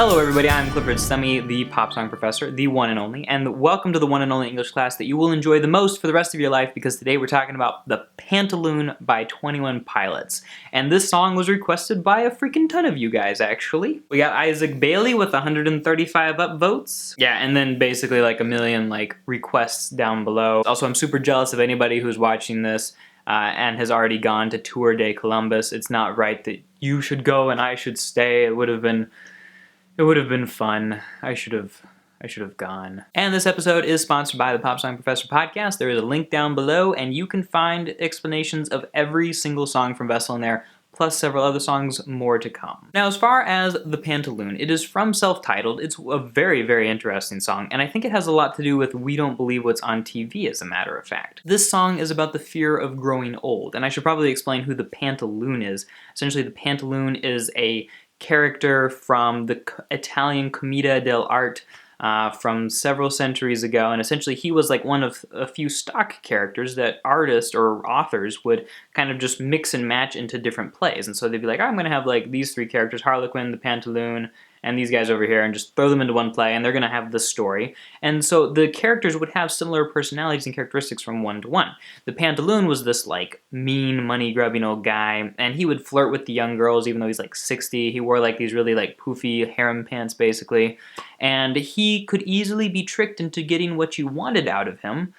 Hello everybody, I'm Clifford Stummy, the pop song professor, the one and only, and welcome to the one and only English class that you will enjoy the most for the rest of your life, because today we're talking about the Pantaloon by 21 Pilots. And this song was requested by a freaking ton of you guys, actually. We got Isaac Bailey with 135 upvotes. Yeah, and then basically like a million requests down below. Also, I'm super jealous of anybody who's watching this and has already gone to Tour de Columbus. It's not right that you should go and I should stay. It would have been fun. I should have gone. And this episode is sponsored by the Pop Song Professor podcast. There is a link down below, and you can find explanations of every single song from Vessel in there, plus several other songs more to come. Now, as far as the Pantaloon, it is from Self-Titled. It's a very, very interesting song, and I think it has a lot to do with We Don't Believe What's on TV, as a matter of fact. This song is about the fear of growing old, and I should probably explain who the Pantaloon is. Essentially, the Pantaloon is a character from the Italian commedia dell'arte from several centuries ago, and essentially he was like one of a few stock characters that artists or authors would kind of just mix and match into different plays. And so they'd be like, I'm going to have like these three characters, Harlequin, the Pantaloon, and these guys over here, and just throw them into one play, and they're going to have this story. And so the characters would have similar personalities and characteristics from one to one. The Pantaloon was this like mean, money-grubbing old guy, and he would flirt with the young girls even though he's like 60. He wore like these really like poofy harem pants basically, and he could easily be tricked into getting what you wanted out of him,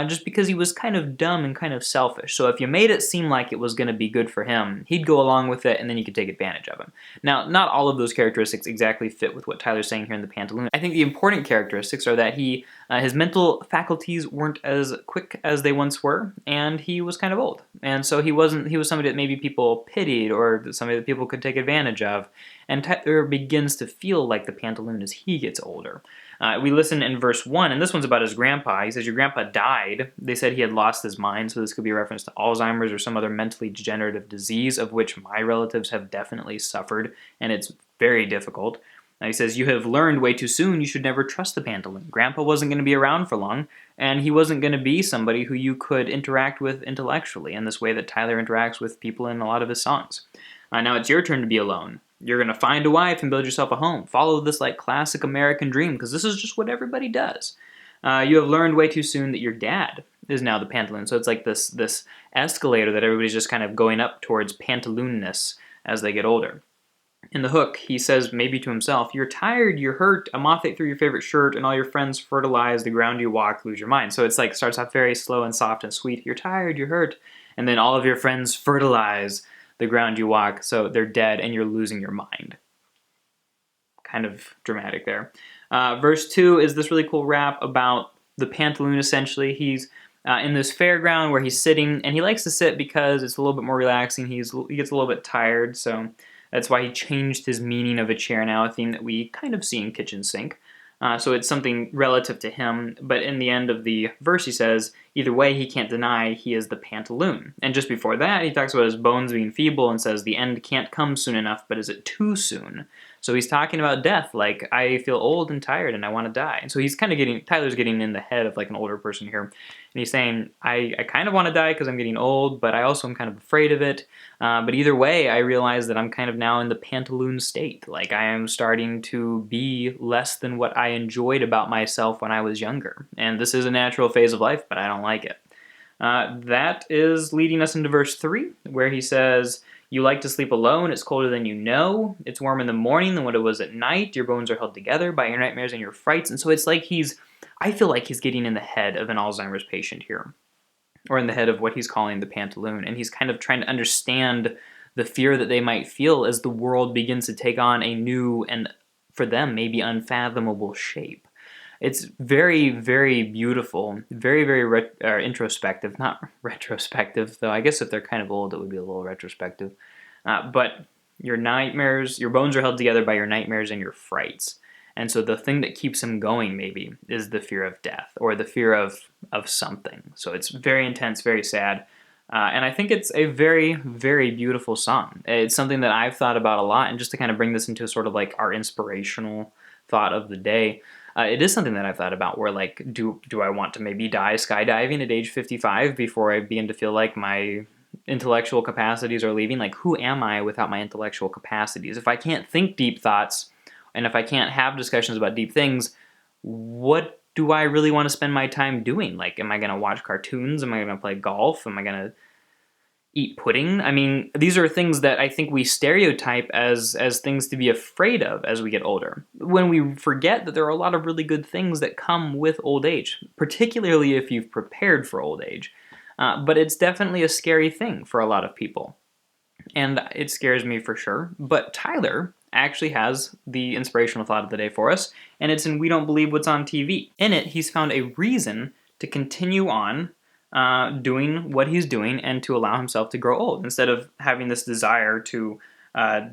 just because he was kind of dumb and kind of selfish. So if you made it seem like it was going to be good for him, he'd go along with it, and then you could take advantage of him. Now, not all of those characteristics exactly fit with what Tyler's saying here in the Pantaloon. I think the important characteristics are that his mental faculties weren't as quick as they once were, and he was kind of old. And so he was somebody that maybe people pitied, or somebody that people could take advantage of. And Tyler begins to feel like the Pantaloon as he gets older. We listen in verse 1, and this one's about his grandpa. He says, your grandpa died. They said he had lost his mind, so this could be a reference to Alzheimer's or some other mentally degenerative disease, of which my relatives have definitely suffered, and it's very difficult. He says, you have learned way too soon you should never trust the Pantaloon. Grandpa wasn't going to be around for long, and he wasn't going to be somebody who you could interact with intellectually in this way that Tyler interacts with people in a lot of his songs. Now it's your turn to be alone. You're going to find a wife and build yourself a home. Follow this like classic American dream, because this is just what everybody does. You have learned way too soon that your dad is now the Pantaloon. So it's like this escalator that everybody's just kind of going up towards Pantaloonness as they get older. In the hook, he says maybe to himself, you're tired, you're hurt, a moth ate through your favorite shirt, and all your friends fertilize, the ground you walk, lose your mind. So it's like starts off very slow and soft and sweet. You're tired, you're hurt, and then all of your friends fertilize the ground you walk, so they're dead and you're losing your mind. Kind of dramatic there. Verse 2 is this really cool rap about the Pantaloon, essentially. He's in this fairground where he's sitting, and he likes to sit because it's a little bit more relaxing. He gets a little bit tired, so that's why he changed his meaning of a chair now, a theme that we kind of see in Kitchen Sink. So it's something relative to him, but in the end of the verse he says, either way he can't deny he is the Pantaloon. And just before that he talks about his bones being feeble and says the end can't come soon enough, but is it too soon? So he's talking about death, like I feel old and tired and I want to die. And so he's kind of Tyler's getting in the head of like an older person here. And he's saying, I kind of want to die because I'm getting old, but I also am kind of afraid of it. But either way, I realize that I'm kind of now in the Pantaloon state. Like I am starting to be less than what I enjoyed about myself when I was younger. And this is a natural phase of life, but I don't like it. That is leading us into verse 3, where he says, you like to sleep alone, it's colder than you know, it's warm in the morning than what it was at night, your bones are held together by your nightmares and your frights. And so it's like I feel like he's getting in the head of an Alzheimer's patient here, or in the head of what he's calling the Pantaloon, and he's kind of trying to understand the fear that they might feel as the world begins to take on a new and, for them, maybe unfathomable shape. It's very, very beautiful, very, very introspective, not retrospective, though I guess if they're kind of old it would be a little retrospective. But your nightmares, your bones are held together by your nightmares and your frights. And so the thing that keeps him going maybe is the fear of death, or the fear of something. So it's very intense, very sad. And I think it's a very, very beautiful song. It's something that I've thought about a lot, and just to kind of bring this into sort of like our inspirational thought of the day, it is something that I've thought about where like, do I want to maybe die skydiving at age 55 before I begin to feel like my intellectual capacities are leaving? Like, who am I without my intellectual capacities? If I can't think deep thoughts, And if I can't have discussions about deep things, what do I really want to spend my time doing? Like, am I going to watch cartoons? Am I going to play golf? Am I going to eat pudding? I mean, these are things that I think we stereotype as things to be afraid of as we get older, when we forget that there are a lot of really good things that come with old age, particularly if you've prepared for old age. But it's definitely a scary thing for a lot of people, and it scares me for sure. But Tyler actually has the inspirational thought of the day for us, and it's in We Don't Believe What's on TV. In it, he's found a reason to continue on doing what he's doing and to allow himself to grow old instead of having this desire to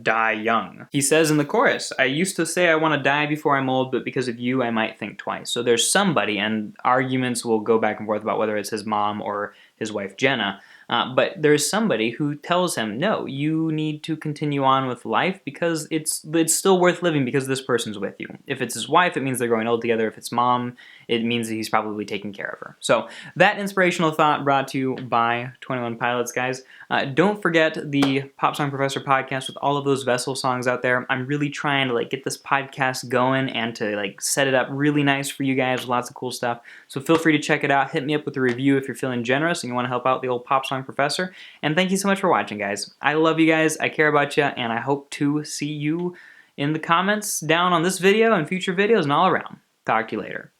die young. He says in the chorus, "I used to say I want to die before I'm old, but because of you I might think twice." So there's somebody, and arguments will go back and forth about whether it's his mom or his wife Jenna, but there's somebody who tells him, no, you need to continue on with life because it's still worth living because this person's with you. If it's his wife, it means they're growing old together. If it's mom, it means that he's probably taking care of her. So that inspirational thought brought to you by 21 Pilots, guys. Don't forget the Pop Song Professor podcast with all of those Vessel songs out there. I'm really trying to get this podcast going and to set it up really nice for you guys with lots of cool stuff. So feel free to check it out. Hit me up with a review if you're feeling generous and you want to help out the old Pop Song Professor. And thank you so much for watching, guys. I love you guys. I care about you, and I hope to see you in the comments down on this video and future videos and all around. Talk to you later.